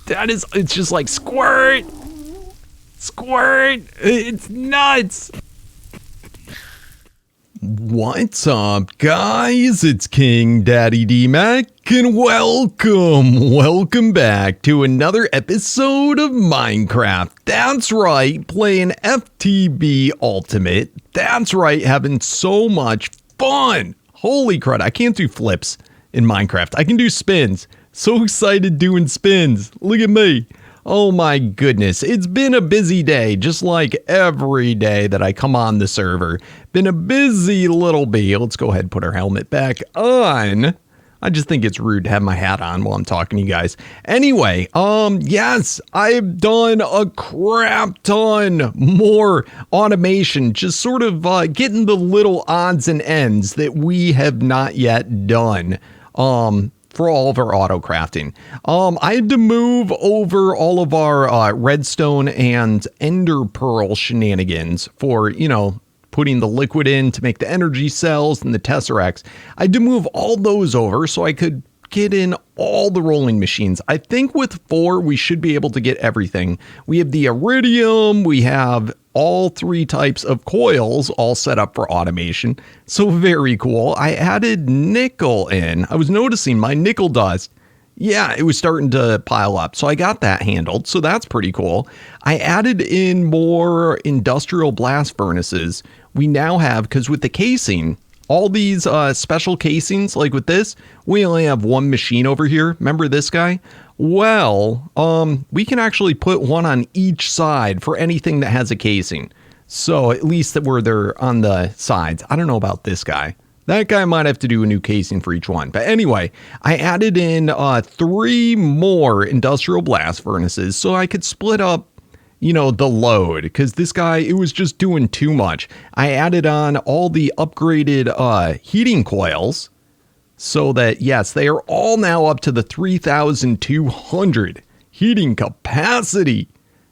it's just like squirt, squirt. It's nuts. What's up, guys? It's KingDaddyDMAC, and welcome back to another episode of Minecraft. That's right, playing FTB Ultimate. That's right, having so much fun. Holy crud, I can't do flips in Minecraft. I can do spins. So excited doing spins. Look at me. Oh my goodness, it's been a busy day, just like every day that I come on the server. Been a busy little bee. Let's go ahead and put our helmet back on. I just think it's rude to have my hat on while I'm talking to you guys. Anyway, yes, I've done a crap ton more automation, just sort of getting the little odds and ends that we have not yet done. For all of our auto crafting. I had to move over all of our redstone and ender pearl shenanigans for, you know, putting the liquid in to make the energy cells and the tesseracts. I had to move all those over so I could get in all the rolling machines. I think with 4 we should be able to get everything. We have the iridium, we have all 3 types of coils all set up for automation. So very cool. I added nickel in. I was noticing my nickel dust. Yeah, it was starting to pile up. So I got that handled. So that's pretty cool. I added in more industrial blast furnaces. We now have, because with the casing, all these special casings, like with this, we only have one machine over here. Remember this guy? Well, we can actually put one on each side for anything that has a casing. So at least that where they're on the sides. I don't know about this guy. That guy might have to do a new casing for each one. But anyway, I added in 3 more industrial blast furnaces so I could split up, you know, the load, because this guy, it was just doing too much. I added on all the upgraded heating coils so that, yes, they are all now up to the 3,200 heating capacity.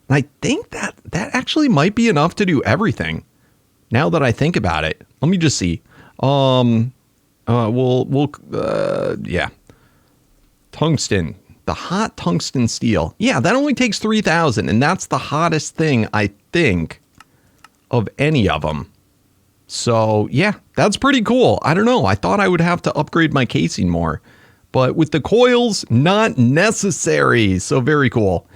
And I think that actually might be enough to do everything. Now that I think about it, let me just see. Yeah. Tungsten. The hot tungsten steel. Yeah, that only takes 3,000, and that's the hottest thing, I think, of any of them. So, yeah, that's pretty cool. I don't know. I thought I would have to upgrade my casing more. But with the coils, not necessary. So, very cool.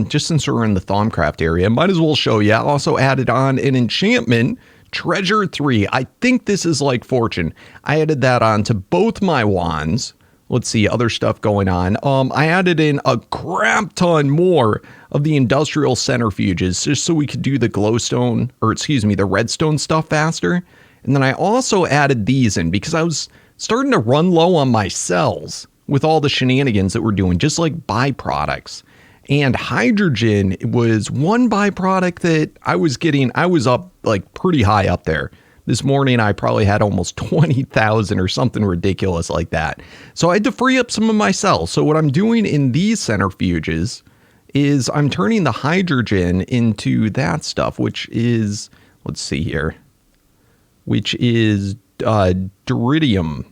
Just since we're in the Thaumcraft area, might as well show you. I also added on an enchantment, Treasure 3. I think this is like Fortune. I added that on to both my wands. Let's see, other stuff going on. I added in a crap ton more of the industrial centrifuges just so we could do the glowstone, or excuse me, the redstone stuff faster. And then I also added these in because I was starting to run low on my cells with all the shenanigans that we're doing, just like byproducts. And hydrogen was one byproduct that I was getting. I was up like pretty high up there. This morning, I probably had almost 20,000 or something ridiculous like that. So I had to free up some of my cells. So what I'm doing in these centrifuges is I'm turning the hydrogen into that stuff, which is, let's see here, which is duridium.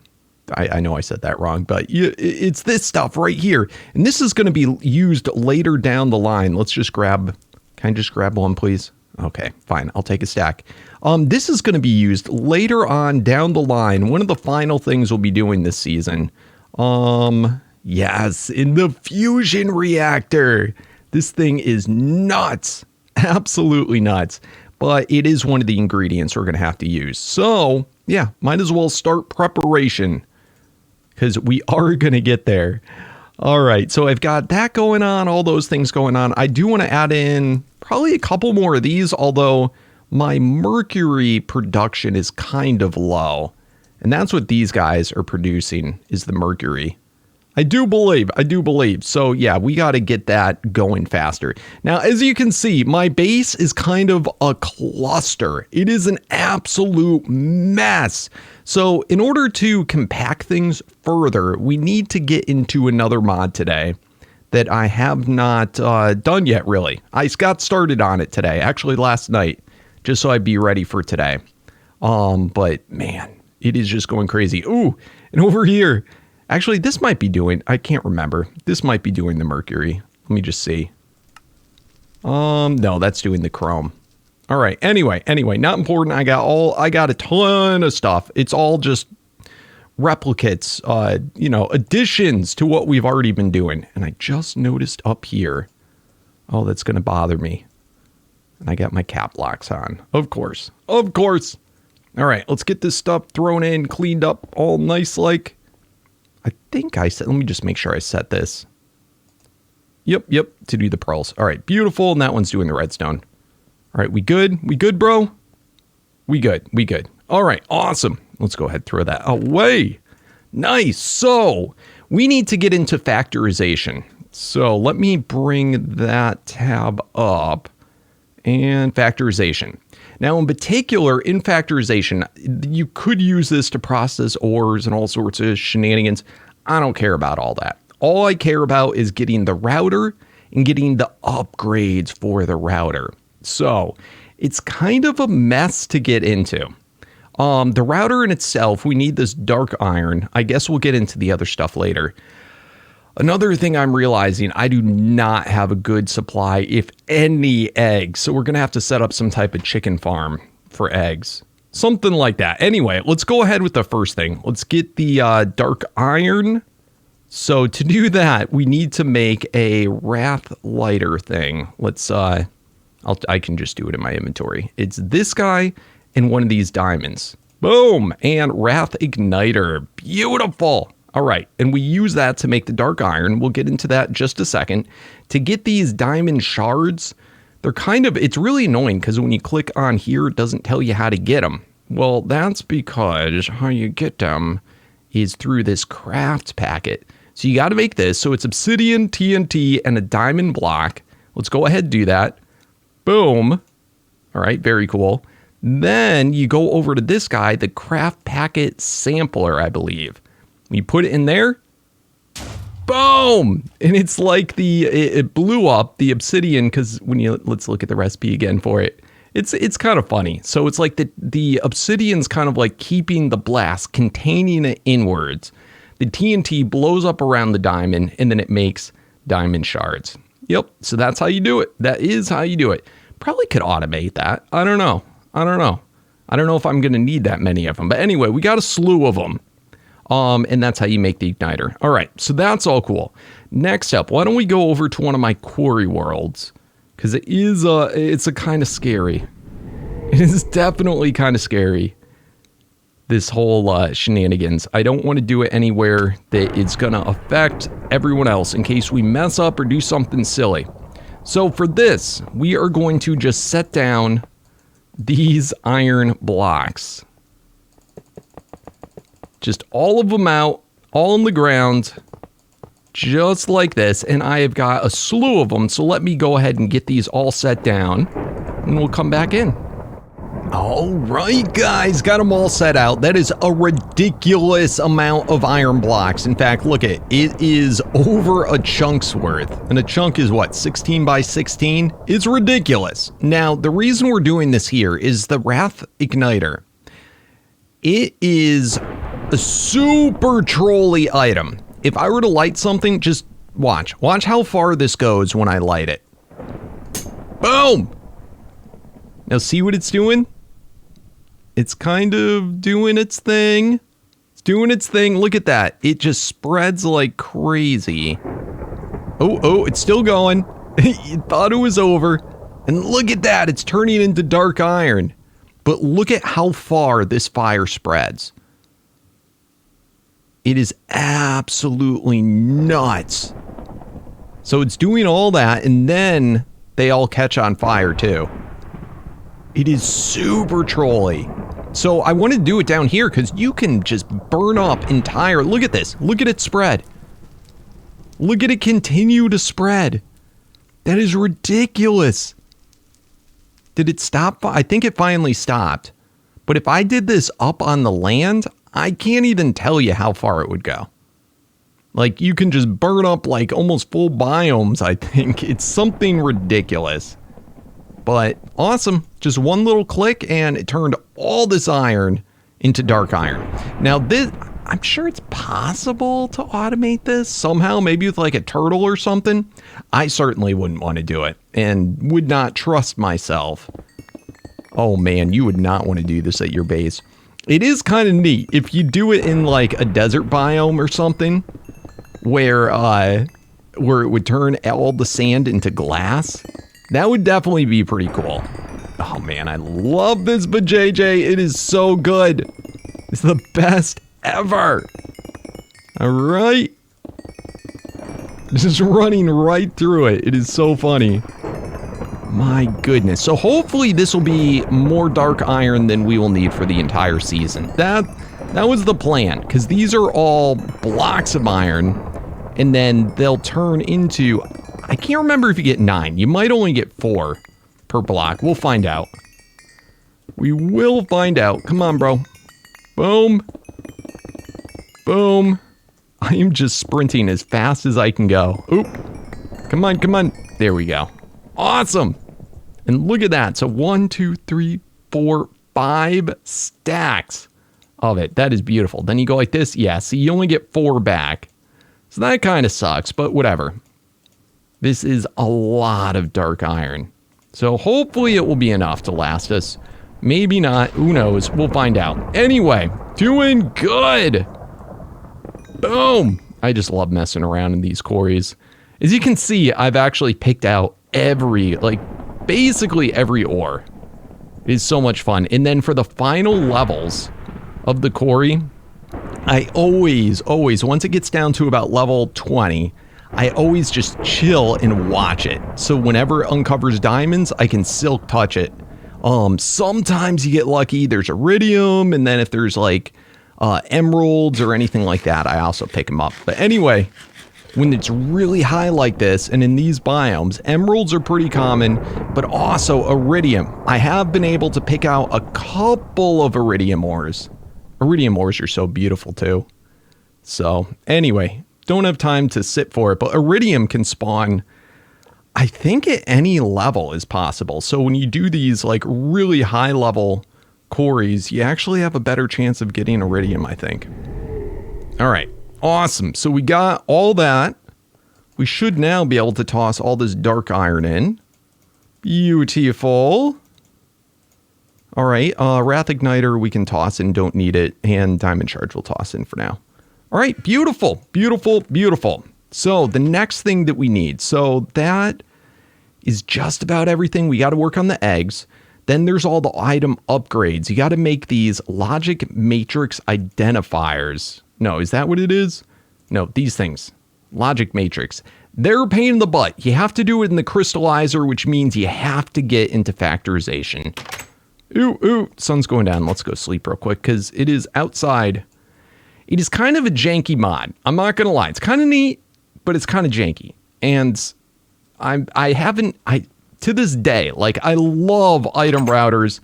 I know I said that wrong, but it's this stuff right here. And this is going to be used later down the line. Let's just grab, can I just grab one, please? Okay, fine. I'll take a stack. This is going to be used later on down the line. One of the final things we'll be doing this season. Yes, in the fusion reactor. This thing is nuts. Absolutely nuts. But it is one of the ingredients we're going to have to use. So, yeah, might as well start preparation because we are going to get there. All right, so I've got that going on, all those things going on. I do want to add in probably a couple more of these, although my mercury production is kind of low. And that's what these guys are producing, is the mercury. I do believe. So yeah, we got to get that going faster. Now, as you can see, my base is kind of a cluster. It is an absolute mess. So in order to compact things further, we need to get into another mod today that I have not done yet, really. I got started on it today, actually last night, just so I'd be ready for today. But man, it is just going crazy. Ooh, and over here, actually, this might be doing, I can't remember. This might be doing the mercury. Let me just see. No, that's doing the chrome. All right. Anyway, not important. I got a ton of stuff. It's all just replicates, additions to what we've already been doing. And I just noticed up here. Oh, that's going to bother me. And I got my cap locks on. Of course. All right, let's get this stuff thrown in, cleaned up, all nice like. I think I set, let me just make sure I set this. Yep, to do the pearls. All right, beautiful. And that one's doing the redstone. All right, we good? We good, bro? We good. All right, awesome. Let's go ahead and throw that away. Nice. So we need to get into factorization. So let me bring that tab up. And factorization. Now, in particular, in factorization, you could use this to process ores and all sorts of shenanigans. I don't care about all that. All I care about is getting the router and getting the upgrades for the router. So it's kind of a mess to get into. The router in itself, we need this dark iron. I guess we'll get into the other stuff later. Another thing I'm realizing, I do not have a good supply, if any, eggs. So we're going to have to set up some type of chicken farm for eggs. Something like that. Anyway, let's go ahead with the first thing. Let's get the dark iron. So to do that, we need to make a wrath lighter thing. Let's, I can just do it in my inventory. It's this guy and one of these diamonds. Boom! And wrath igniter. Beautiful! All right, and we use that to make the dark iron. We'll get into that in just a second. To get these diamond shards, they're it's really annoying because when you click on here, it doesn't tell you how to get them. Well, that's because how you get them is through this craft packet. So you got to make this. So it's obsidian, TNT, and a diamond block. Let's go ahead and do that. Boom. All right, very cool. Then you go over to this guy, the craft packet sampler, I believe. You put it in there, boom, and it's like it blew up the obsidian because let's look at the recipe again for it. It's kind of funny. So it's like the obsidian's kind of like keeping the blast, containing it inwards. The TNT blows up around the diamond, and then it makes diamond shards. Yep, so that's how you do it. That is how you do it. Probably could automate that. I don't know if I'm going to need that many of them. But anyway, we got a slew of them. And that's how you make the igniter. All right, so that's all cool. Next up, why don't we go over to one of my quarry worlds? Because it's a kind of scary. It is definitely kind of scary. This whole shenanigans. I don't want to do it anywhere that it's going to affect everyone else in case we mess up or do something silly. So for this, we are going to just set down these iron blocks. Just all of them out, all on the ground, just like this. And I have got a slew of them, so let me go ahead and get these all set down, and we'll come back in. All right, guys, got them all set out. That is a ridiculous amount of iron blocks. In fact, look at it. It is over a chunk's worth. And a chunk is what, 16 by 16? It's ridiculous. Now, the reason we're doing this here is the Wrath Igniter. It is a super trolly item. If I were to light something, just watch. Watch how far this goes when I light it. Boom! Now see what it's doing? It's kind of doing its thing. It's doing its thing. Look at that. It just spreads like crazy. Oh, it's still going. You thought it was over. And look at that. It's turning into dark iron. But look at how far this fire spreads. It is absolutely nuts. So it's doing all that, and then they all catch on fire too. It is super trolly. So I want to do it down here because you can just burn up entire... Look at this. Look at it spread. Look at it continue to spread. That is ridiculous. Did it stop? I think it finally stopped. But if I did this up on the land, I can't even tell you how far it would go. Like, you can just burn up like almost full biomes, I think. It's something ridiculous. But awesome. Just one little click and it turned all this iron into dark iron. Now this, I'm sure it's possible to automate this somehow, maybe with like a turtle or something. I certainly wouldn't want to do it and would not trust myself. Oh man, you would not want to do this at your base. It is kind of neat if you do it in like a desert biome or something where it would turn all the sand into glass. That would definitely be pretty cool. Oh man, I love this vajayjay. It is so good. It's the best ever. All right. Just running right through it. It is so funny. My goodness. So hopefully this will be more dark iron than we will need for the entire season. That was the plan, because these are all blocks of iron, and then they'll turn into, I can't remember if you get 9. You might only get 4 per block. We'll find out. We will find out. Come on, bro. Boom. Boom. I am just sprinting as fast as I can go. Oop. Come on, come on. There we go. Awesome. And look at that. So 1, 2, 3, 4, 5 stacks of it. That is beautiful. Then you go like this. Yeah, see, you only get 4 back. So that kind of sucks, but whatever. This is a lot of dark iron. So hopefully it will be enough to last us. Maybe not. Who knows? We'll find out. Anyway, doing good. Boom. I just love messing around in these quarries. As you can see, I've actually picked out basically every ore. It is so much fun. And then for the final levels of the quarry, I always, once it gets down to about level 20, I always just chill and watch it. So whenever it uncovers diamonds, I can silk touch it. Sometimes you get lucky, there's iridium, and then if there's like emeralds or anything like that, I also pick them up. But anyway, when it's really high like this, and in these biomes, emeralds are pretty common, but also iridium. I have been able to pick out a couple of iridium ores. Iridium ores are so beautiful too. So anyway, don't have time to sit for it, but iridium can spawn, I think at any level is possible. So when you do these like really high level quarries, you actually have a better chance of getting iridium, I think. All right, awesome. So we got all that. We should now be able to toss all this dark iron in. Beautiful. All right, Wrath Igniter we can toss in, don't need it, and Diamond Charge we'll toss in for now. All right, beautiful, beautiful, beautiful. So the next thing that we need, so that is just about everything. We got to work on the eggs. Then there's all the item upgrades. You got to make these logic matrix identifiers. No, is that what it is? No, these things. Logic matrix. They're a pain in the butt. You have to do it in the crystallizer, which means you have to get into factorization. Ooh, sun's going down. Let's go sleep real quick because it is outside. It is kind of a janky mod. I'm not going to lie. It's kind of neat, but it's kind of janky. And to this day, like, I love item routers,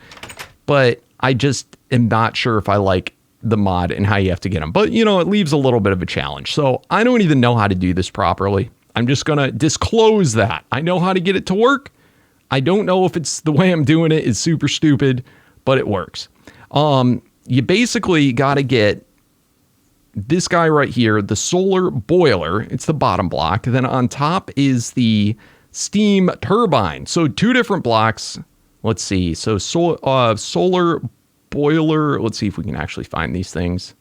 but I just am not sure if I like the mod and how you have to get them. But, you know, it leaves a little bit of a challenge. So I don't even know how to do this properly. I'm just going to disclose that. I know how to get it to work. I don't know if it's the way I'm doing it is super stupid, but it works. You basically got to get this guy right here, the solar boiler. It's the bottom block. Then on top is the steam turbine. So 2 different blocks. Let's see. So solar boiler. Let's see if we can actually find these things.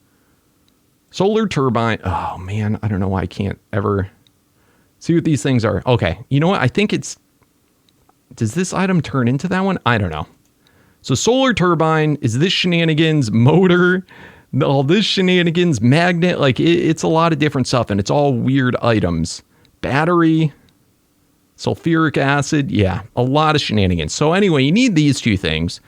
Solar turbine. Oh man, I don't know why I can't ever see what these things are. Okay, you know what? I think it's, does this item turn into that one? I don't know. So solar turbine is this shenanigans, motor, all this shenanigans, magnet, like it's a lot of different stuff and it's all weird items. Battery, sulfuric acid, yeah, a lot of shenanigans. So anyway, you need these 2 things.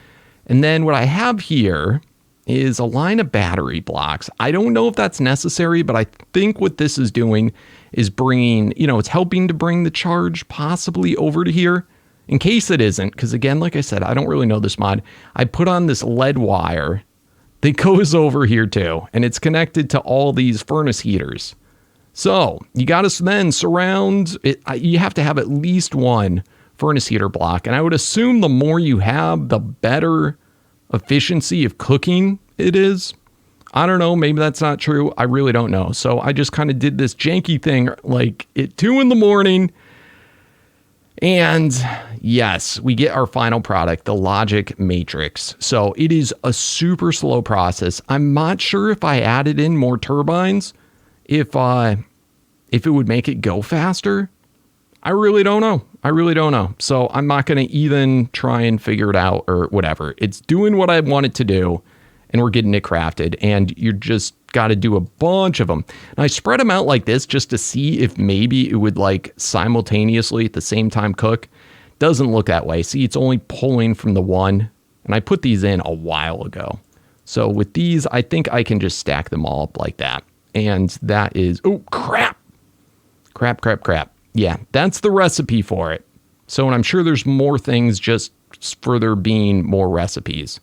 And then what I have here is a line of battery blocks. I don't know if that's necessary, but I think what this is doing is bringing, you know, it's helping to bring the charge possibly over to here. In case it isn't, because again, like I said, I don't really know this mod. I put on this lead wire that goes over here too, and it's connected to all these furnace heaters. So you got to then surround it. You have to have at least 1 furnace heater block, and I would assume the more you have, the better efficiency of cooking it is. I don't know. Maybe that's not true. I really don't know. So I just kind of did this janky thing like at 2 in the morning. And yes, we get our final product, the logic matrix. So it is a super slow process. I'm not sure if I added in more turbines, if it would make it go faster. I really don't know. I really don't know. So I'm not going to even try and figure it out or whatever. It's doing what I want it to do, and we're getting it crafted, and you just got to do a bunch of them. And I spread them out like this just to see if maybe it would like simultaneously at the same time cook. Doesn't look that way. See, it's only pulling from the one, and I put these in a while ago. So with these, I think I can just stack them all up like that. And that is, oh, crap. Crap. Yeah, that's the recipe for it. So, and I'm sure there's more things just for there being more recipes.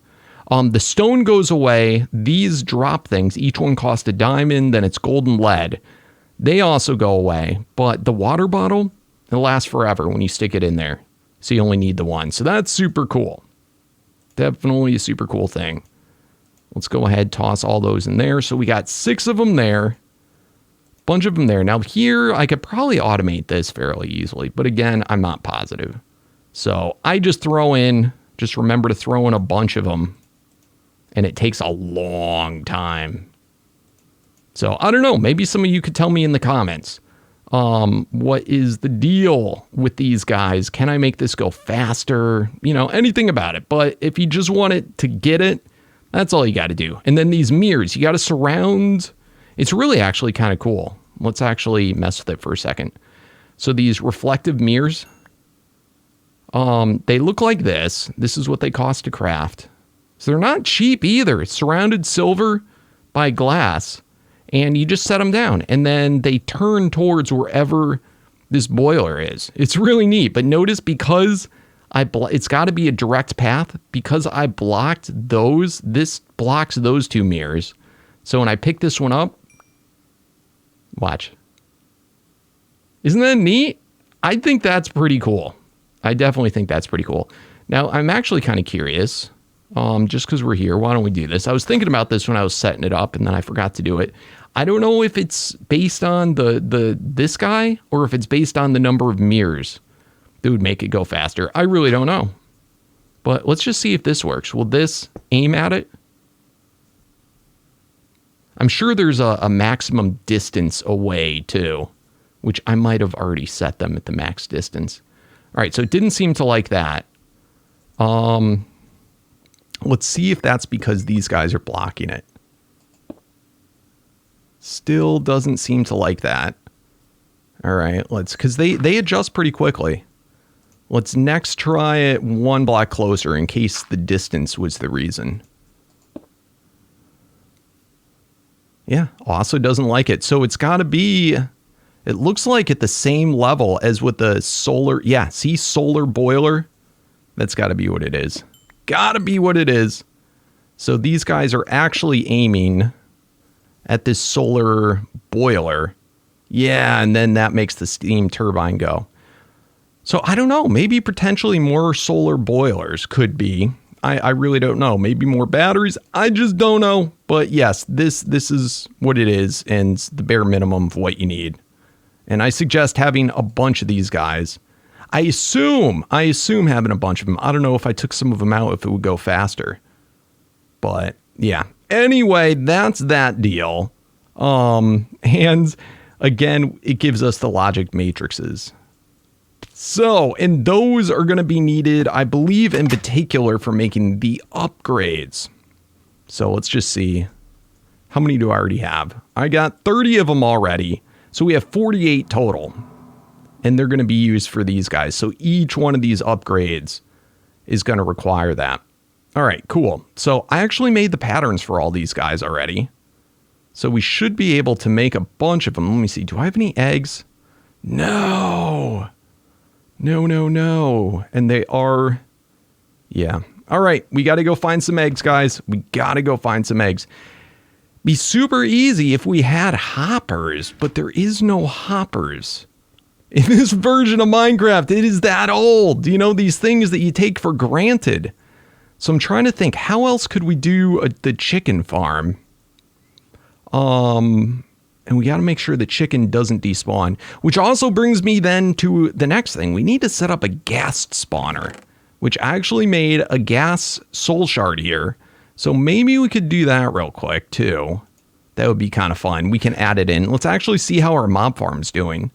The stone goes away. These drop things, each one cost a diamond, then it's gold and lead. They also go away. But the water bottle, it lasts forever when you stick it in there. So you only need the one. So that's super cool. Definitely a super cool thing. Let's go ahead, toss all those in there. So we got 6 of them there. Bunch of them there. Now here, I could probably automate this fairly easily. But again, I'm not positive. So I just remember to throw in a bunch of them. And it takes a long time. So I don't know. Maybe some of you could tell me in the comments. What is the deal with these guys? Can I make this go faster? You know, anything about it. But if you just want it to get it, that's all you got to do. And then these mirrors, you got to surround. It's really actually kind of cool. Let's actually mess with it for a second. So these reflective mirrors, they look like this. This is what they cost to craft. So they're not cheap either. It's surrounded silver by glass. And you just set them down. And then they turn towards wherever this boiler is. It's really neat. But notice because it's got to be a direct path. Because I blocked those, this blocks those 2 mirrors. So when I pick this one up, watch. Isn't that neat? I think that's pretty cool. I definitely think that's pretty cool. Now, I'm actually kind of curious. Just because we're here, why don't we do this? I was thinking about this when I was setting it up, and then I forgot to do it. I don't know if it's based on this guy or if it's based on the number of mirrors that would make it go faster. I really don't know. But let's just see if this works. Will this aim at it? I'm sure there's a maximum distance away too, which I might have already set them at the max distance. All right, so it didn't seem to like that. Let's see if that's because these guys are blocking it. Still doesn't seem to like that. All right, because they adjust pretty quickly. Let's next try it 1 block closer in case the distance was the reason. Yeah, also doesn't like it. So it's got to be, it looks like at the same level as with the solar. Yeah, see, solar boiler. That's got to be what it is. Got to be what it is. So these guys are actually aiming at this solar boiler. Yeah, and then that makes the steam turbine go. So I don't know. Maybe potentially more solar boilers could be. I really don't know. Maybe more batteries. I just don't know. But yes, this is what it is, and the bare minimum of what you need. And I suggest having a bunch of these guys. I assume having a bunch of them. I don't know if I took some of them out if it would go faster. But yeah. Anyway, that's that deal. And again, it gives us the logic matrices. So, and those are going to be needed, I believe, in particular for making the upgrades. So let's just see. How many do I already have? I got 30 of them already. So we have 48 total. And they're going to be used for these guys. So each one of these upgrades is going to require that. All right, cool. So I actually made the patterns for all these guys already. So we should be able to make a bunch of them. Let me see. Do I have any eggs? No. No. And they are, yeah. All right, we got to go find some eggs, guys. We got to go find some eggs. Be super easy if we had hoppers, but there is no hoppers. In this version of Minecraft, it is that old. You know, these things that you take for granted. So I'm trying to think, how else could we do the chicken farm? And we got to make sure the chicken doesn't despawn, which also brings me then to the next thing. We need to set up a ghast spawner, which I actually made a ghast soul shard here. So maybe we could do that real quick too. That would be kind of fun. We can add it in. Let's actually see how our mob farm's doing.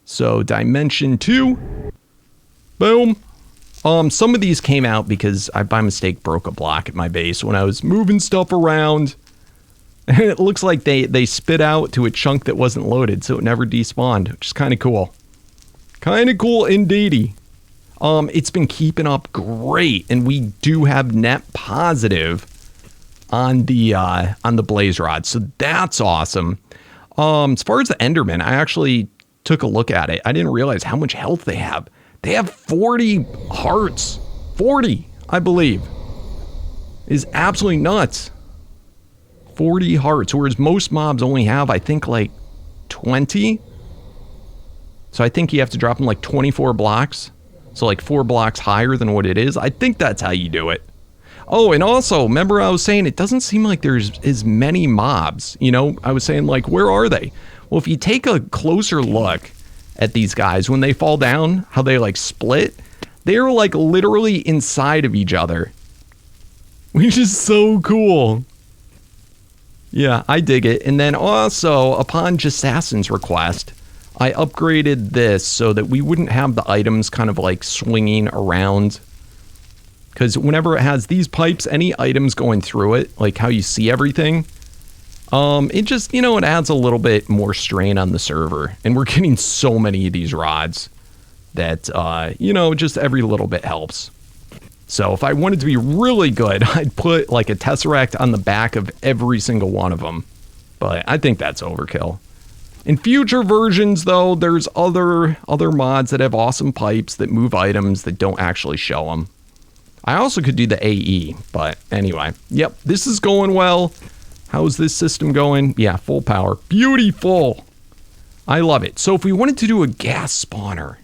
So dimension 2. Boom. Some of these came out because I by mistake broke a block at my base when I was moving stuff around. And it looks like they spit out to a chunk that wasn't loaded, so it never despawned, which is kind of cool. Kind of cool indeedy. It's been keeping up great, and we do have net positive on the blaze rod, so that's awesome. As far as the Enderman, I actually took a look at it. I didn't realize how much health they have. They have 40 hearts. 40, I believe. Is absolutely nuts. 40 hearts, whereas most mobs only have, I think, like 20. So I think you have to drop them like 24 blocks. So like 4 blocks higher than what it is. I think that's how you do it. Oh, and also, remember I was saying it doesn't seem like there's as many mobs. You know, I was saying like, where are they? Well, if you take a closer look at these guys, when they fall down, how they like split, they're like literally inside of each other. Which is so cool. Yeah, I dig it. And then also, upon Jassassin's request, I upgraded this so that we wouldn't have the items kind of like swinging around. Because whenever it has these pipes, any items going through it, like how you see everything, it just, you know, it adds a little bit more strain on the server. And we're getting so many of these rods that, you know, just every little bit helps. So if I wanted to be really good, I'd put like a tesseract on the back of every single one of them. But I think that's overkill. In future versions, though, there's other mods that have awesome pipes that move items that don't actually show them. I also could do the AE, but anyway. Yep, this is going well. How's this system going? Yeah, full power. Beautiful. I love it. So if we wanted to do a ghast spawner,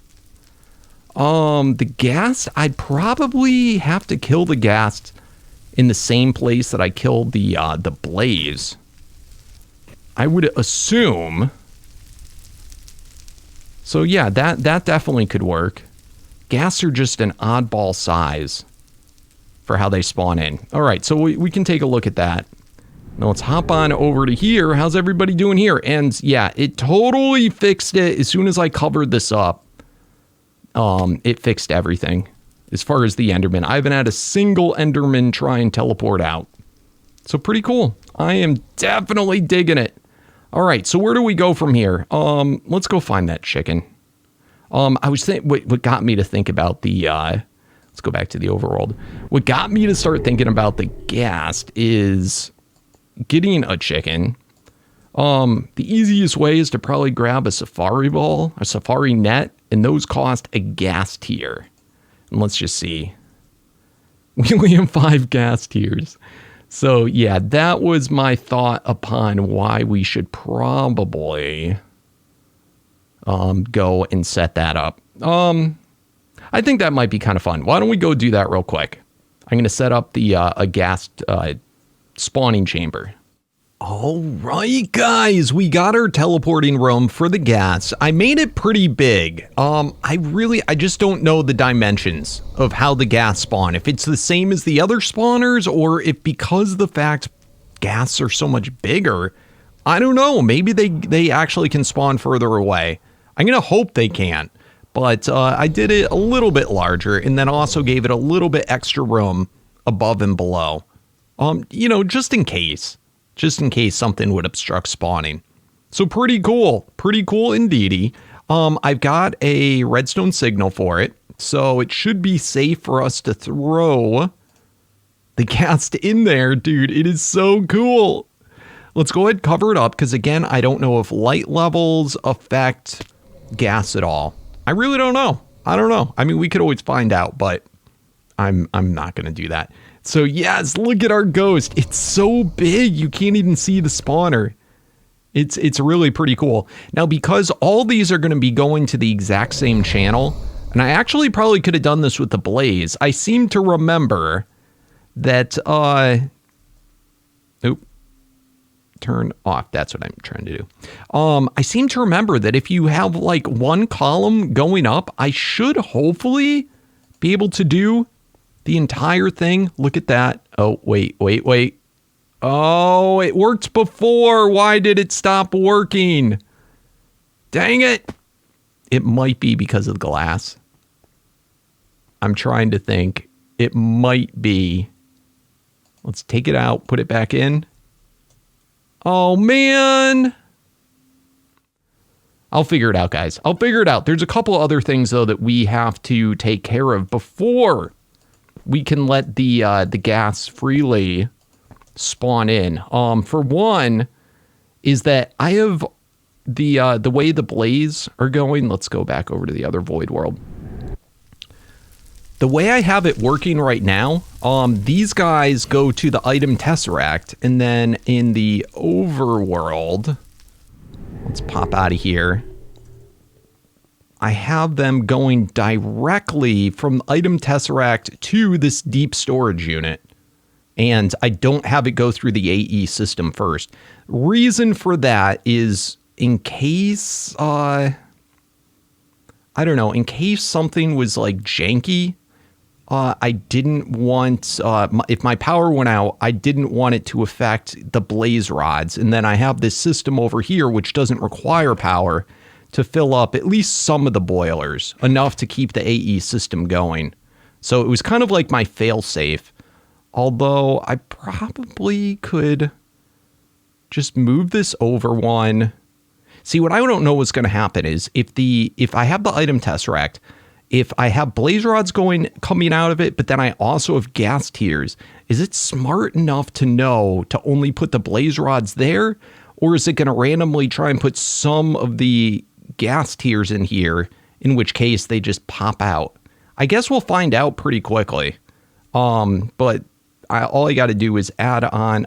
the ghast, I'd probably have to kill the ghast in the same place that I killed the blaze. I would assume. So yeah, that definitely could work. Ghasts are just an oddball size for how they spawn in. All right, so we can take a look at that. Now let's hop on over to here. How's everybody doing here? And yeah, it totally fixed it as soon as I covered this up. It fixed everything as far as the Enderman. I haven't had a single Enderman try and teleport out. So pretty cool. I am definitely digging it. All right, so where do we go from here? Let's go find that chicken. I was thinking, what got me to think about the, let's go back to the overworld. What got me to start thinking about the ghast is getting a chicken. The easiest way is to probably grab a safari ball, a safari net, and those cost a Ghast Tear. And let's just see. We only have 5 Ghast Tears. So yeah, that was my thought upon why we should probably go and set that up. I think that might be kind of fun. Why don't we go do that real quick? I'm going to set up the a ghast spawning chamber. All right, guys, we got our teleporting room for the ghast. I made it pretty big. I just don't know the dimensions of how the ghast spawn. If it's the same as the other spawners, or if because of the fact ghasts are so much bigger, I don't know. Maybe they actually can spawn further away. I'm gonna hope they can. But I did it a little bit larger, and then also gave it a little bit extra room above and below. You know, just in case something would obstruct spawning. So pretty cool indeedy. I've got a redstone signal for it, so it should be safe for us to throw the ghast in there. Dude, it is so cool. Let's go ahead and cover it up, because again, I don't know if light levels affect ghast at all. I really don't know. I don't know. I mean, we could always find out, but I'm not going to do that. So yes, look at our ghost. It's so big, you can't even see the spawner. It's really pretty cool. Now, because all these are going to be going to the exact same channel, and I actually probably could have done this with the blaze. I seem to remember that, turn off. That's what I'm trying to do. I seem to remember that if you have like one column going up, I should hopefully be able to do the entire thing. Look at that. Oh, wait. Oh, it worked before. Why did it stop working? Dang it. It might be because of the glass. I'm trying to think. It might be. Let's take it out, put it back in. Oh, man. I'll figure it out, guys. I'll figure it out. There's a couple other things, though, that we have to take care of before we can let the ghast freely spawn in. For one, is that I have the way the blaze are going. Let's go back over to the other void world. The way I have it working right now, these guys go to the item tesseract, and then in the overworld, let's pop out of here. I have them going directly from item tesseract to this deep storage unit. And I don't have it go through the AE system first. Reason for that is in case, I don't know, in case something was like janky, I didn't want, if my power went out, I didn't want it to affect the blaze rods. And then I have this system over here, which doesn't require power, to fill up at least some of the boilers, enough to keep the AE system going. So it was kind of like my fail-safe. Although I probably could just move this over one. See, what I don't know what's going to happen is if I have the item tesseract, if I have blaze rods coming out of it, but then I also have ghast tears, is it smart enough to know to only put the blaze rods there? Or is it going to randomly try and put some of the ghast tears in here, in which case they just pop out? I guess we'll find out pretty quickly. But all I got to do is add on.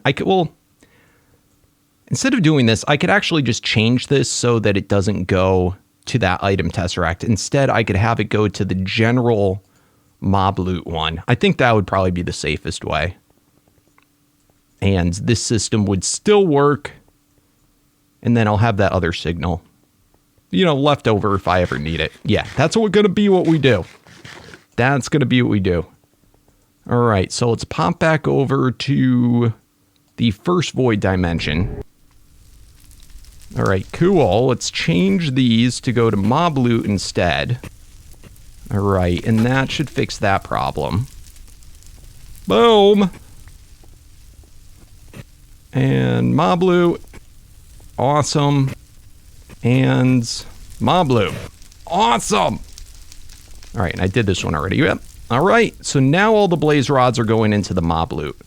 Instead of doing this, I could actually just change this so that it doesn't go to that item tesseract. Instead, I could have it go to the general mob loot one. I think that would probably be the safest way. And this system would still work. And then I'll have that other signal, left over if I ever need it. Yeah, that's going to be what we do. That's going to be what we do. All right, so let's pop back over to the first void dimension. All right, cool. Let's change these to go to mob loot instead. All right, and that should fix that problem. Boom. And mob loot. Awesome. And mob loot. Awesome. All right, and I did this one already. Yep. All right, so now all the blaze rods are going into the mob loot.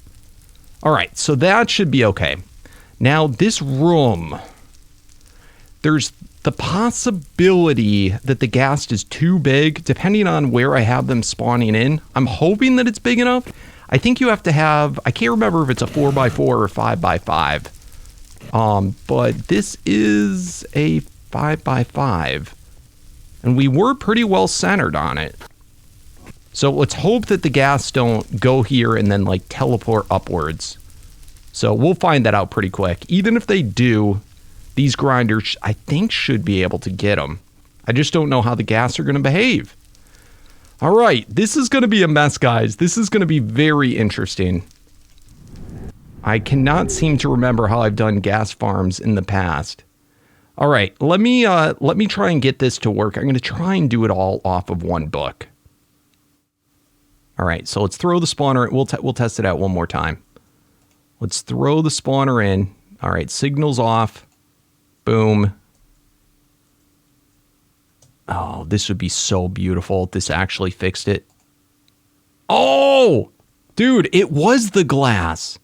All right, so that should be okay. Now, this room, there's the possibility that the ghast is too big, depending on where I have them spawning in. I'm hoping that it's big enough. I think you have to have, I can't remember if it's a 4x4 or 5x5. But this is a 5x5. And we were pretty well centered on it. So let's hope that the ghasts don't go here and then like teleport upwards. So we'll find that out pretty quick. Even if they do, these grinders, I think, should be able to get them. I just don't know how the ghasts are going to behave. All right, this is going to be a mess, guys. This is going to be very interesting. I cannot seem to remember how I've done ghast farms in the past. All right, let me try and get this to work. I'm going to try and do it all off of one book. All right, so let's throw the spawner. We'll test it out one more time. Let's throw the spawner in. All right, signals off. Boom. Oh, this would be so beautiful if this actually fixed it. Oh, dude, it was the glass.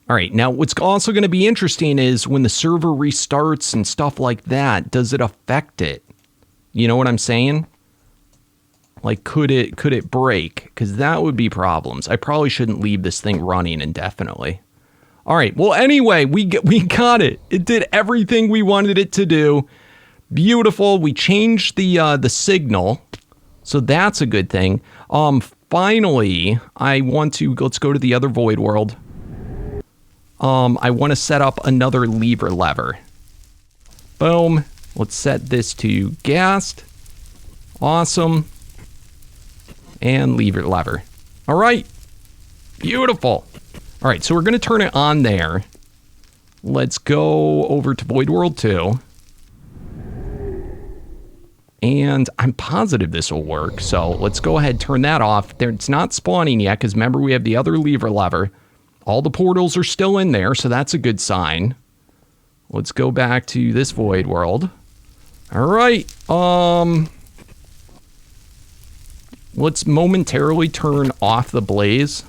All right, now what's also going to be interesting is when the server restarts and stuff like that, does it affect it? You know what I'm saying? Like, could it break? Because that would be problems. I probably shouldn't leave this thing running indefinitely. All right, well, anyway, we got it. It did everything we wanted it to do. Beautiful. We changed the signal, so that's a good thing. Finally, let's go to the other void world. I want to set up another lever. Boom. Let's set this to Ghast. Awesome. And lever. All right. Beautiful. All right, so we're going to turn it on there. Let's go over to Void World 2. And I'm positive this will work. So let's go ahead and turn that off. It's not spawning yet because remember we have the other lever. All the portals are still in there, so that's a good sign. Let's go back to this Void World. All right. Let's momentarily turn off the blaze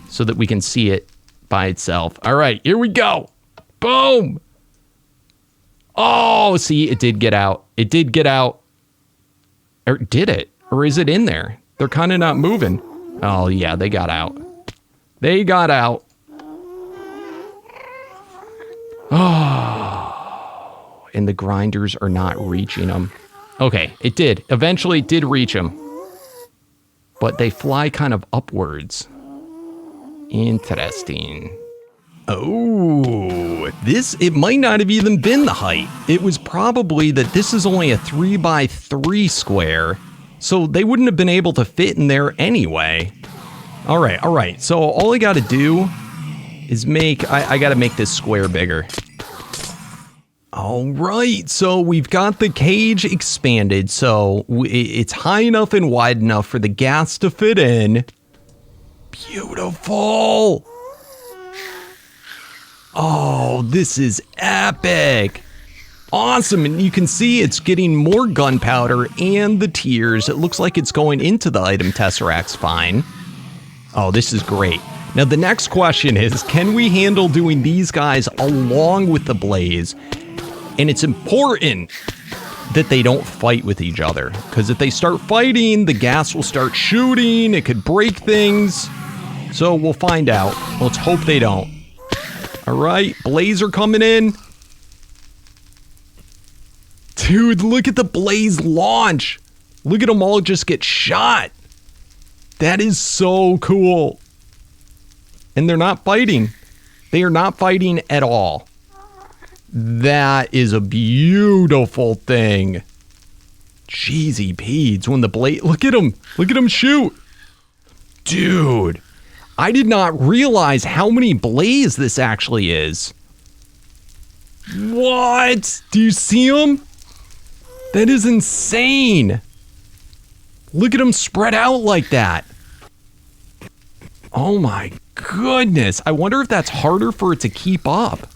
so that we can see it by itself. All right, here we go. Boom. Oh, see, it did get out. It did get out. Or did it? Or is it in there? They're kind of not moving. Oh, yeah, they got out. They got out. Oh, and the grinders are not reaching them. Okay, it did. Eventually, it did reach them. But they fly kind of upwards. Interesting. Oh, it might not have even been the height. It was probably that this is only a 3x3 square, so they wouldn't have been able to fit in there anyway. All right. So all I got to do is I got to make this square bigger. All right, so we've got the cage expanded, so it's high enough and wide enough for the gas to fit in. Beautiful. Oh, this is epic. Awesome, and you can see it's getting more gunpowder and the tears. It looks like it's going into the item tesseracts fine. Oh, this is great. Now, the next question is, can we handle doing these guys along with the blaze? And it's important that they don't fight with each other, because if they start fighting, the gas will start shooting. It could break things. So we'll find out. Let's hope they don't. All right, blaze are coming in. Dude, look at the blaze launch. Look at them all just get shot. That is so cool. And they're not fighting. They are not fighting at all. That is a beautiful thing. Cheesy Pete's when the blaze... Look at him shoot. Dude, I did not realize how many blaze this actually is. What? Do you see them? That is insane. Look at them spread out like that. Oh my goodness. I wonder if that's harder for it to keep up.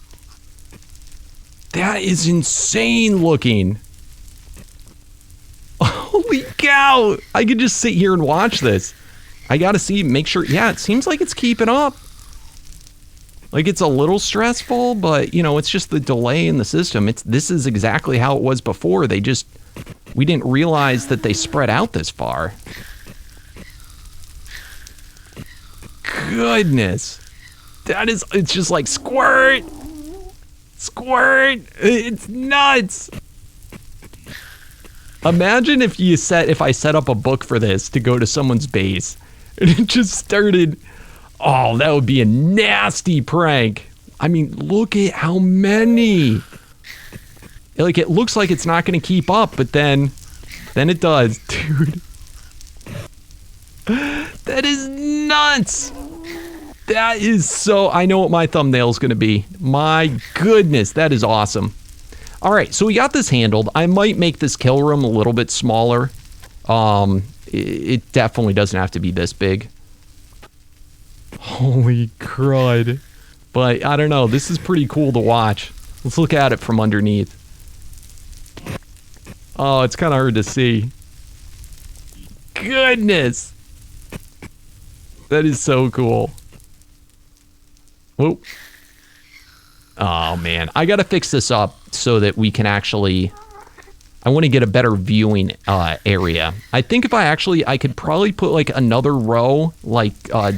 That is insane looking. Holy cow. I could just sit here and watch this. I gotta see, make sure. Yeah, it seems like it's keeping up. Like, it's a little stressful, but, you know, it's just the delay in the system. This is exactly how it was before. We didn't realize that they spread out this far. Goodness. It's just like squirt. Squirt. It's nuts. Imagine if I set up a book for this to go to someone's base and it just started. Oh, that would be a nasty prank. I mean, look at how many. Like, it looks like it's not going to keep up, but then it does. Dude. That is nuts. That is so... I know what my thumbnail is going to be. My goodness, that is awesome. All right, so we got this handled. I might make this kill room a little bit smaller. It definitely doesn't have to be this big. Holy crud. But I don't know. This is pretty cool to watch. Let's look at it from underneath. Oh, it's kind of hard to see. Goodness. That is so cool. Whoop. Oh, man. I got to fix this up so that we can actually... I want to get a better viewing area. I think if I could probably put like another row, like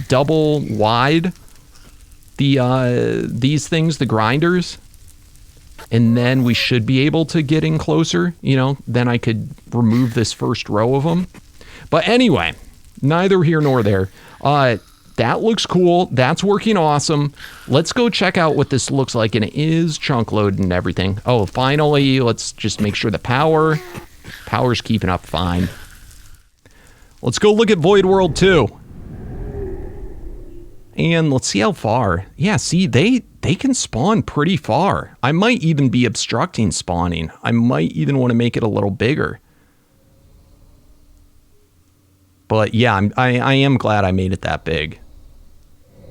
double wide, these things, the grinders, and then we should be able to get in closer, you know, then I could remove this first row of them. But anyway, neither here nor there. that looks cool. That's working awesome. Let's go check out what this looks like, and it is chunk loaded and everything. Oh, finally, let's just make sure the power's keeping up fine. Let's go look at Void World 2. And let's see how far. Yeah, see, they can spawn pretty far. I might even be obstructing spawning. I might even want to make it a little bigger. But yeah, I am glad I made it that big.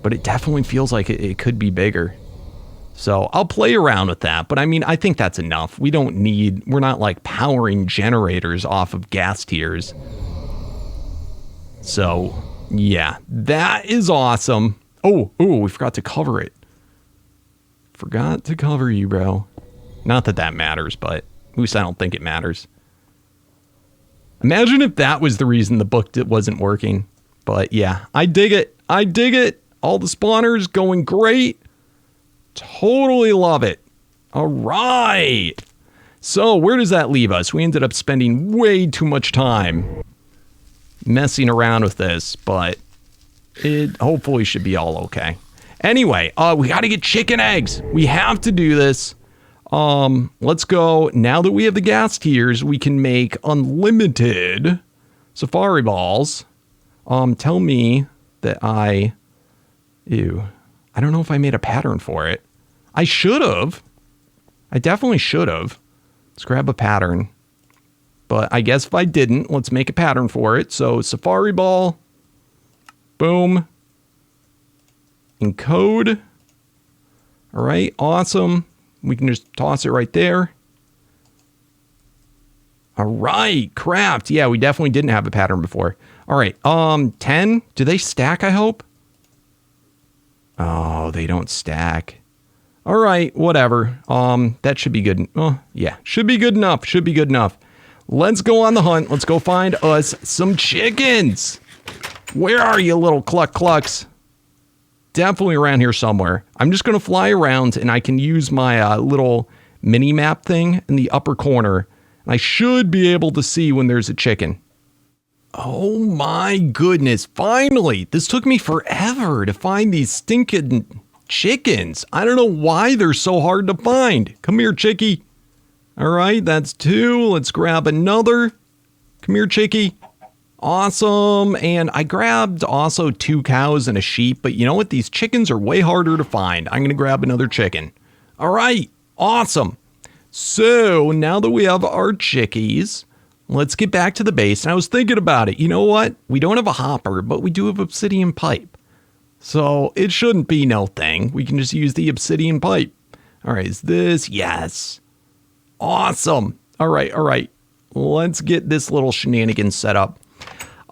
But it definitely feels like it could be bigger. So I'll play around with that. But I mean, I think that's enough. We're not like powering generators off of Ghast Tears. So yeah, that is awesome. Oh, we forgot to cover it. Forgot to cover you, bro. Not that that matters, but at least I don't think it matters. Imagine if that was the reason the book wasn't working. But yeah, I dig it. I dig it. All the spawners going great. Totally love it. All right. So where does that leave us? We ended up spending way too much time messing around with this, but it hopefully should be all okay. Anyway, we got to get chicken eggs. We have to do this. Let's go. Now that we have the Ghast Tears, we can make unlimited safari balls. Tell me that I don't know if I made a pattern for it. I should have. I definitely should have. Let's grab a pattern. But I guess if I didn't, let's make a pattern for it. So safari ball. Boom. Encode. All right, awesome. We can just toss it right there. All right, craft. Yeah, we definitely didn't have a pattern before. All right, 10. Do they stack, I hope? Oh, they don't stack. All right, whatever. That should be good. Oh, yeah, should be good enough. Should be good enough. Let's go on the hunt. Let's go find us some chickens. Where are you, little clucks? Definitely around here somewhere. I'm just going to fly around, and I can use my little mini map thing in the upper corner. And I should be able to see when there's a chicken. Oh my goodness. Finally. This took me forever to find these stinking chickens. I don't know why they're so hard to find. Come here, chickie. All right, that's 2. Let's grab another. Come here, chickie. Awesome. And I grabbed also 2 cows and a sheep, but you know what? These chickens are way harder to find. I'm going to grab another chicken. All right. Awesome. So now that we have our chickies, let's get back to the base. And I was thinking about it. You know what? We don't have a hopper, but we do have obsidian pipe. So it shouldn't be no thing. We can just use the obsidian pipe. All right. Is this? Yes. Awesome. All right. All right. Let's get this little shenanigans set up.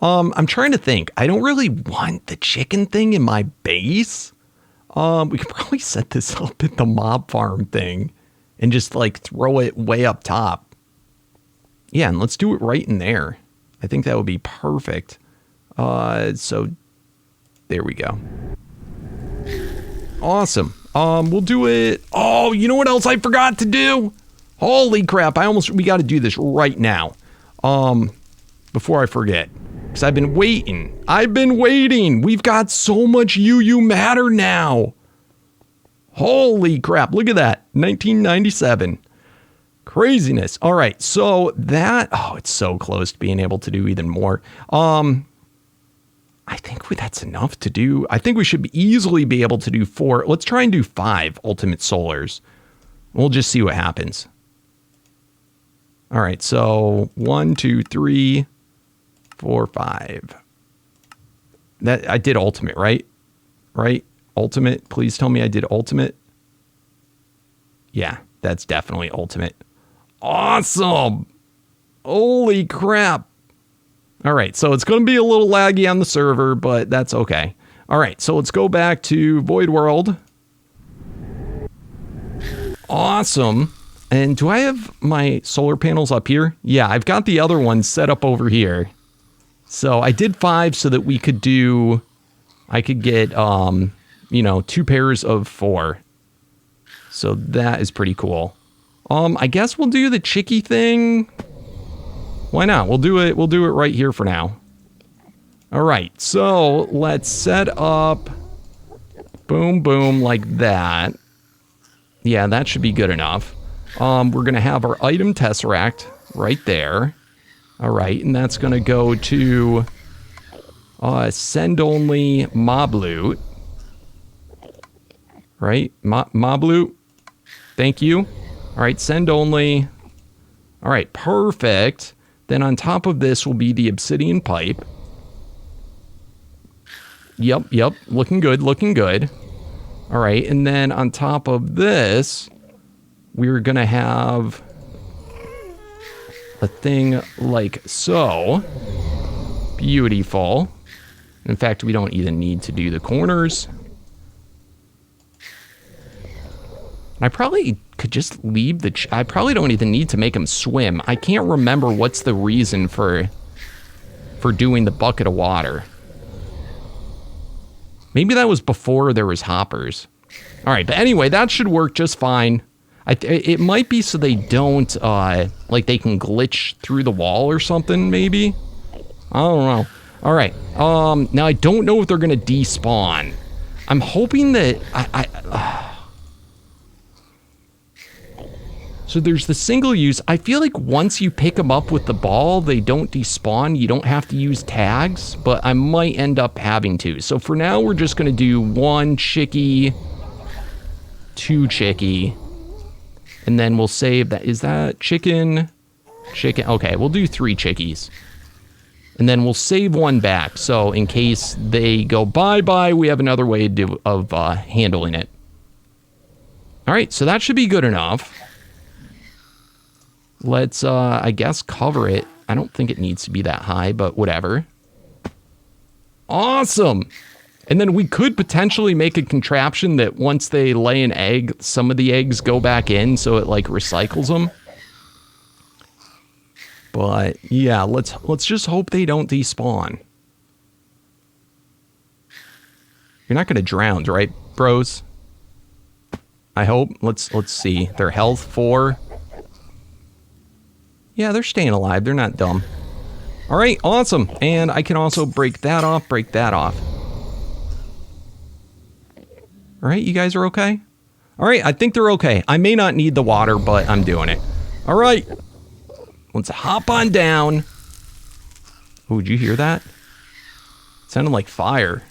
I'm trying to think. I don't really want the chicken thing in my base. We could probably set this up at the mob farm thing and just like throw it way up top. Yeah, and let's do it right in there. I think that would be perfect. So there we go. Awesome. We'll do it. Oh, you know what else I forgot to do? Holy crap. We got to do this right now. Before I forget. Because I've been waiting. We've got so much UU matter now. Holy crap. Look at that. 1997. Craziness. All right. So that, it's so close to being able to do even more. I think that's enough to do. I think we should easily be able to do 4. Let's try and do 5 ultimate solars. We'll just see what happens. All right. So 1, 2, 3, 4, 5. That I did ultimate, right? Right? Ultimate. Please tell me I did ultimate. Yeah, that's definitely ultimate. Awesome. Holy crap. All right, so it's going to be a little laggy on the server, but that's okay. All right, so let's go back to Void World. Awesome. And do I have my solar panels up here? Yeah, I've got the other ones set up over here. So I did 5 so that I could get, 2 pairs of 4. So that is pretty cool. I guess we'll do the chickie thing. Why not? We'll do it right here for now. All right, so let's set up boom, boom, like that. Yeah, that should be good enough. We're going to have our item tesseract right there. All right, and that's going to go to send only mob loot. Right, mob loot. Thank you. All right, send only. All right, perfect. Then on top of this will be the obsidian pipe. Yep, looking good, looking good. All right, and then on top of this, we're gonna have a thing like so. Beautiful. In fact, we don't even need to do the corners. I probably could just leave the... I probably don't even need to make them swim. I can't remember what's the reason for doing the bucket of water. Maybe that was before there was hoppers. All right, but anyway, that should work just fine. It might be so they don't, like they can glitch through the wall or something, maybe? I don't know. All right, now I don't know if they're gonna despawn. I'm hoping that... So there's the single use. I feel like once you pick them up with the ball, they don't despawn. You don't have to use tags, but I might end up having to. So for now, we're just gonna do 1 chickie, 2 chickie, and then we'll save that. Is that chicken? Chicken, okay, we'll do 3 chickies. And then we'll save 1 back. So in case they go bye-bye, we have another way of handling it. All right, so that should be good enough. Let's, I guess, cover it. I don't think it needs to be that high, but whatever. Awesome! And then we could potentially make a contraption that once they lay an egg, some of the eggs go back in, so it, like, recycles them. But, yeah, let's just hope they don't despawn. You're not gonna drown, right, bros? I hope. Let's see. Their health, 4. Yeah, they're staying alive. They're not dumb. All right, awesome. And I can also break that off, break that off. All right, you guys are okay? All right, I think they're okay. I may not need the water, but I'm doing it. All right, let's hop on down. Oh, did you hear that? It sounded like fire.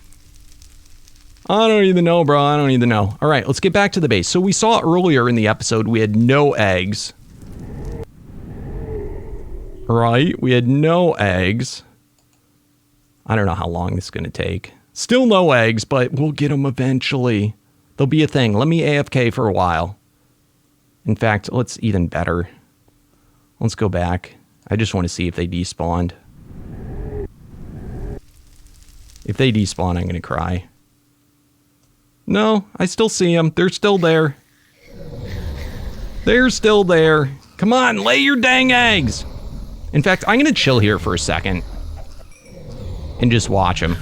I don't even know, bro. I don't even know. All right, let's get back to the base. So we saw earlier in the episode we had no eggs. Right, we had no eggs. I don't know how long this is going to take. Still no eggs, but we'll get them eventually. They'll be a thing. Let me AFK for a while. In fact, let's even better. Let's go back. I just want to see if they despawned. If they despawn, I'm going to cry. No, I still see them. They're still there. They're still there. Come on, lay your dang eggs. In fact, I'm going to chill here for a second and just watch them.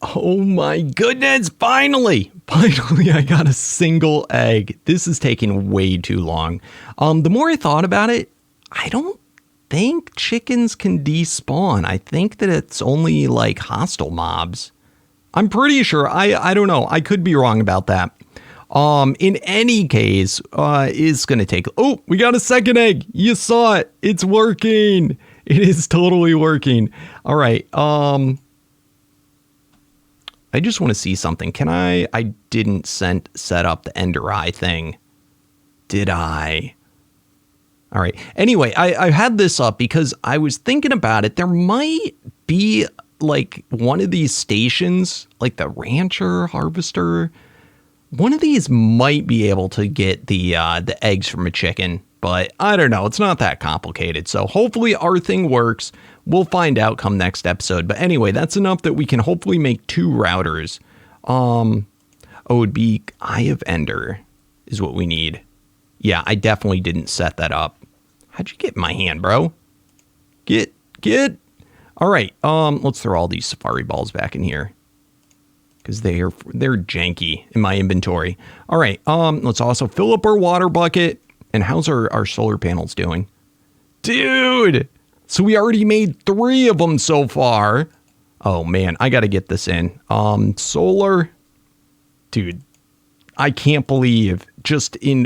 Oh my goodness, finally! Finally, I got a single egg. This is taking way too long. The more I thought about it, I don't think chickens can despawn. I think that it's only like hostile mobs. I'm pretty sure. I don't know. I could be wrong about that. In any case, it's going to take... Oh, we got a second egg. You saw it. It's working. It is totally working. All right. I just want to see something. Can I didn't set up the Ender Eye thing. Did I? All right. Anyway, I had this up because I was thinking about it. There might be like one of these stations, like the rancher, harvester... One of these might be able to get the eggs from a chicken, but I don't know. It's not that complicated. So hopefully our thing works. We'll find out come next episode. But anyway, that's enough that we can hopefully make 2 routers. Oh, it'd be Eye of Ender is what we need. Yeah, I definitely didn't set that up. How'd you get in my hand, bro? Get. All right, let's throw all these safari balls back in here. Because they're janky in my inventory. All right, let's also fill up our water bucket. And how's our solar panels doing? Dude, So we already made 3 of them so far. Oh man, I got to get this in. Solar. Dude, I can't believe just in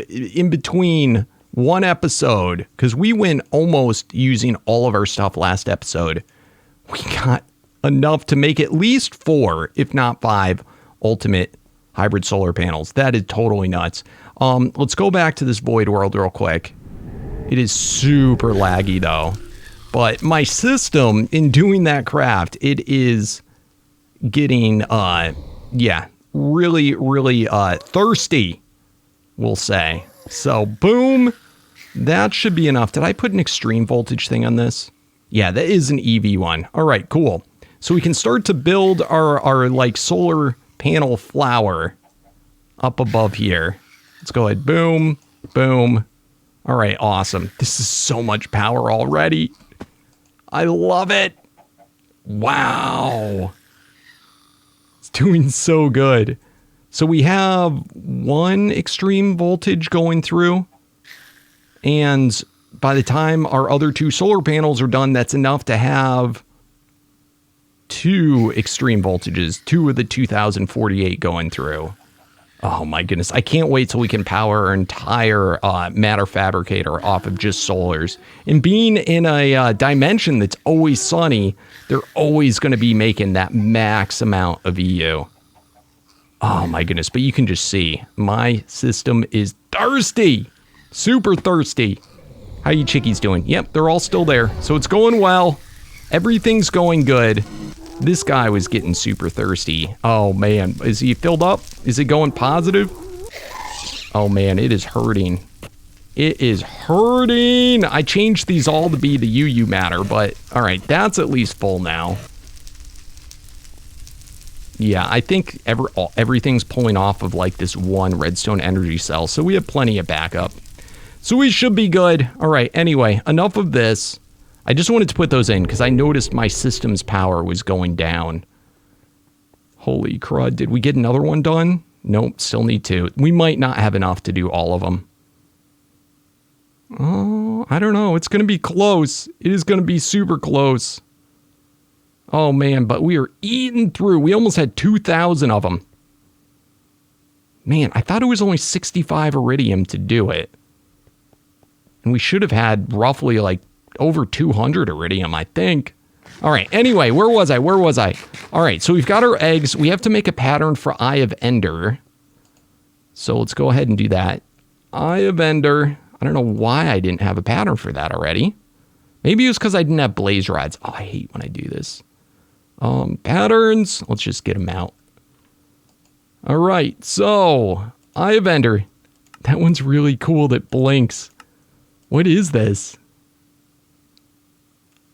between one episode, because we went almost using all of our stuff last episode. We got enough to make at least 4, if not 5, ultimate hybrid solar panels. That is totally nuts. Let's go back to this void world real quick. It is super laggy though. But my system, in doing that craft, it is getting, really, really thirsty, we'll say. So, boom. That should be enough. Did I put an extreme voltage thing on this? Yeah, that is an EV one. All right, cool. So we can start to build our like, solar panel flower up above here. Let's go ahead. Boom, boom. All right, awesome. This is so much power already. I love it. Wow. It's doing so good. So we have 1 extreme voltage going through. And by the time our other 2 solar panels are done, that's enough to have 2 extreme voltages. 2 of the 2048 going through. Oh my goodness. I can't wait till we can power our entire matter fabricator off of just solars. And being in a dimension that's always sunny, they're always going to be making that max amount of EU. Oh my goodness. But you can just see my system is thirsty. Super thirsty. How you chickies doing? Yep, they're all still there. So it's going well. Everything's going good. This guy was getting super thirsty. Oh man, is he filled up? Is it going positive? Oh man, it is hurting. It is hurting. I changed these all to be the UU matter, but all right, that's at least full now. Yeah, I think everything's pulling off of like this 1 redstone energy cell, so we have plenty of backup. So we should be good. All right, anyway, enough of this. I just wanted to put those in because I noticed my system's power was going down. Holy crud. Did we get another one done? Nope, still need 2. We might not have enough to do all of them. Oh, I don't know. It's going to be close. It is going to be super close. Oh, man, but we are eating through. We almost had 2,000 of them. Man, I thought it was only 65 iridium to do it. And we should have had roughly like over 200 iridium, I think. All right, anyway, where was I? All right, so we've got our eggs. We have to make a pattern for Eye of Ender. So let's go ahead and do that. Eye of Ender. I don't know why I didn't have a pattern for that already. Maybe it was because I didn't have blaze rods. Oh, I hate when I do this. Patterns. Let's just get them out. All right, so Eye of Ender. That one's really cool that blinks. What is this?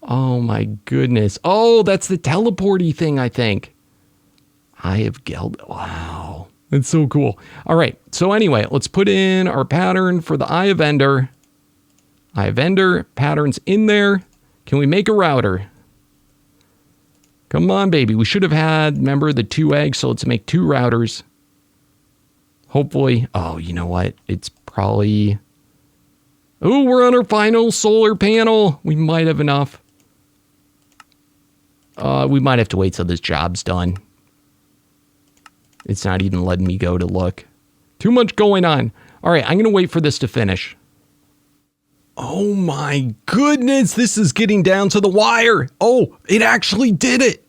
Oh my goodness. Oh, that's the teleporty thing, I think. Eye of Geld. Wow. That's so cool. All right. So anyway, let's put in our pattern for the Eye of Ender. Eye of Ender. Patterns in there. Can we make a router? Come on, baby. We should have had, remember, the 2 eggs. So let's make 2 routers. Hopefully. Oh, you know what? It's probably... Oh, we're on our final solar panel. We might have enough. We might have to wait till this job's done. It's not even letting me go to look. Too much going on. All right, I'm going to wait for this to finish. Oh my goodness, this is getting down to the wire. Oh, it actually did it.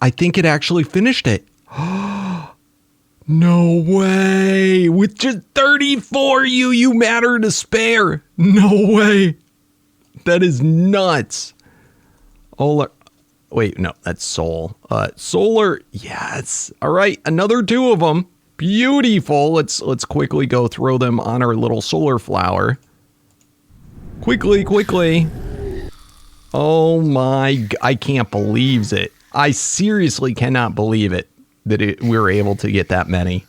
I think it actually finished it. No way. With just 34 UU matter to spare. No way. That is nuts. Oh, wait, no, that's soul. Solar, yes. All right, another 2 of them. Beautiful. Let's quickly go throw them on our little solar flower. Quickly. Oh my, I can't believe it. I seriously cannot believe it that we were able to get that many.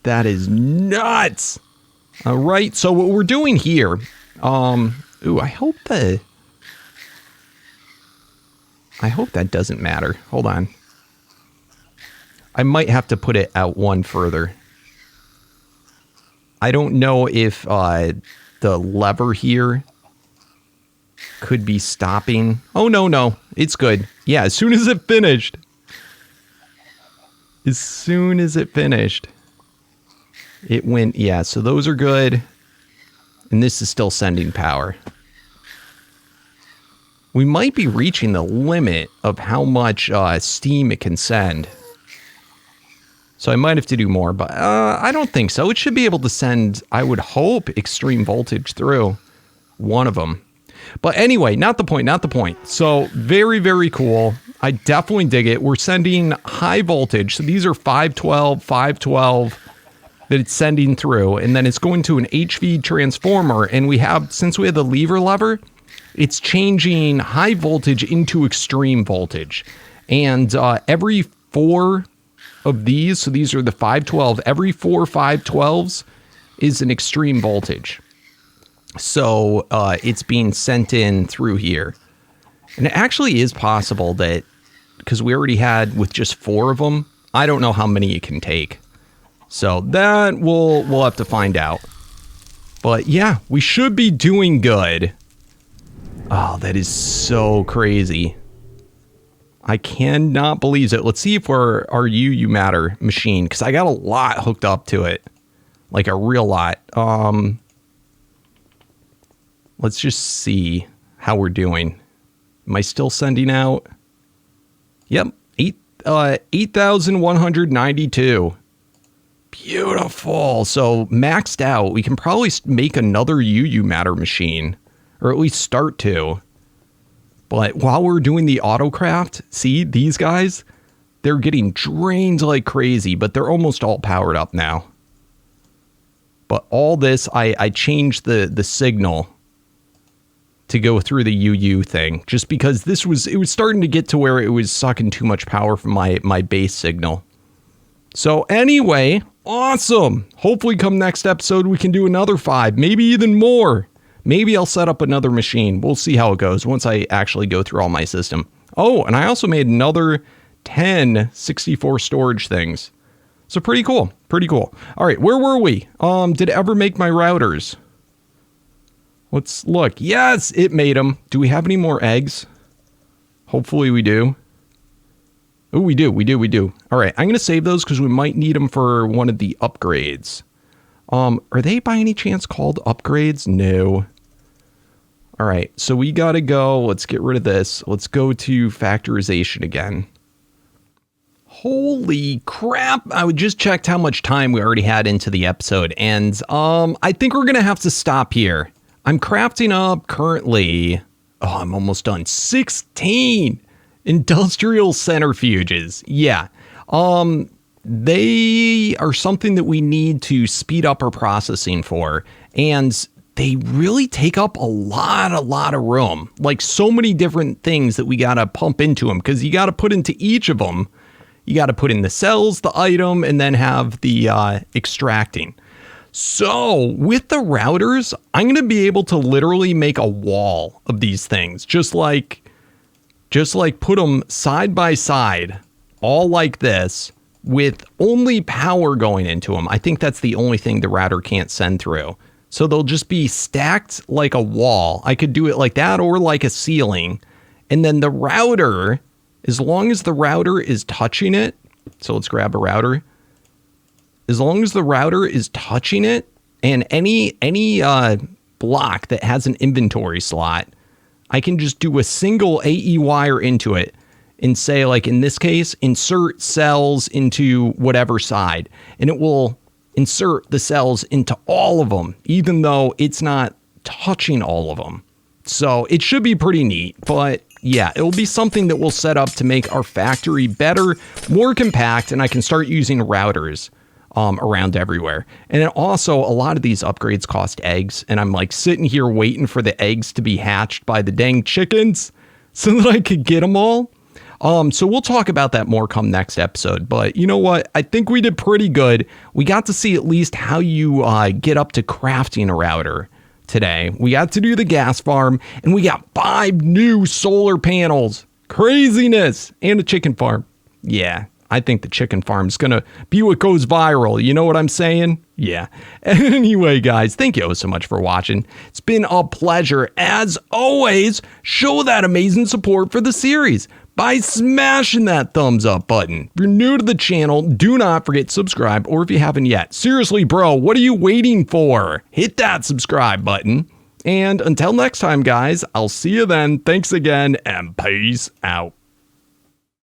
That is nuts. All right, so what we're doing here, ooh, I hope that doesn't matter. Hold on. I might have to put it out 1 further. I don't know if the lever here could be stopping. Oh, no. It's good. Yeah, as soon as it finished. It went, yeah, so those are good. And this is still sending power. We might be reaching the limit of how much steam it can send. So I might have to do more, but I don't think so. It should be able to send, I would hope, extreme voltage through one of them. But anyway, not the point. So very, very cool. I definitely dig it. We're sending high voltage. So these are 512 that it's sending through. And then it's going to an HV transformer. And we have, since we have the lever, it's changing high voltage into extreme voltage. And every 4 of these, so these are the 512, every 4 512s is an extreme voltage. So it's being sent in through here. And it actually is possible that, because we already had with just 4 of them, I don't know how many it can take. So that we'll have to find out. But yeah, we should be doing good. Oh, that is so crazy. I cannot believe it. Let's see if our UU Matter machine, because I got a lot hooked up to it. Like a real lot. Let's just see how we're doing. Am I still sending out? Yep, 8,192. Beautiful. So maxed out. We can probably make another UU Matter machine, or at least start to. But while we're doing the autocraft, see these guys? They're getting drained like crazy, but they're almost all powered up now. But all this, I changed the signal to go through the UU thing, just because it was starting to get to where it was sucking too much power from my base signal. So anyway, awesome. Hopefully come next episode, we can do another 5, maybe even more. Maybe I'll set up another machine. We'll see how it goes once I actually go through all my system. Oh, and I also made another 10 64 storage things. So pretty cool. All right, where were we? Did it ever make my routers? Let's look. Yes, it made them. Do we have any more eggs? Hopefully we do. Oh, we do. All right, I'm going to save those because we might need them for one of the upgrades. Are they by any chance called upgrades? No. All right, so we got to go. Let's get rid of this. Let's go to factorization again. Holy crap. I just checked how much time we already had into the episode. And I think we're going to have to stop here. I'm crafting up currently, I'm almost done, 16 industrial centrifuges. Yeah. They are something that we need to speed up our processing for. And they really take up a lot of room. Like so many different things that we got to pump into them, because you got to put into each of them. You got to put in the cells, the item, and then have the extracting. So with the routers, I'm going to be able to literally make a wall of these things. Just like put them side by side, all like this, with only power going into them. I think that's the only thing the router can't send through. So they'll just be stacked like a wall. I could do it like that or like a ceiling. And then the router, as long as the router is touching it, so let's grab a router. As long as the router is touching it, and any block that has an inventory slot, I can just do a single AE wire into it and say, like in this case, insert cells into whatever side, and it will insert the cells into all of them, even though it's not touching all of them. So it should be pretty neat, but yeah, it'll be something that we'll set up to make our factory better, more compact, and I can start using routers around everywhere. And then also, a lot of these upgrades cost eggs, and I'm like sitting here waiting for the eggs to be hatched by the dang chickens so that I could get them all. So we'll talk about that more come next episode. But you know what? I think we did pretty good. We got to see at least how you get up to crafting a router today. We got to do the gas farm, and we got 5 new solar panels. Craziness. And a chicken farm. Yeah, I think the chicken farm is going to be what goes viral. You know what I'm saying? Yeah. Anyway, guys, thank you so much for watching. It's been a pleasure. As always, show that amazing support for the series by smashing that thumbs up button. If you're new to the channel, do not forget to subscribe, or if you haven't yet, seriously, bro, what are you waiting for? Hit that subscribe button. And until next time, guys, I'll see you then. Thanks again, and peace out.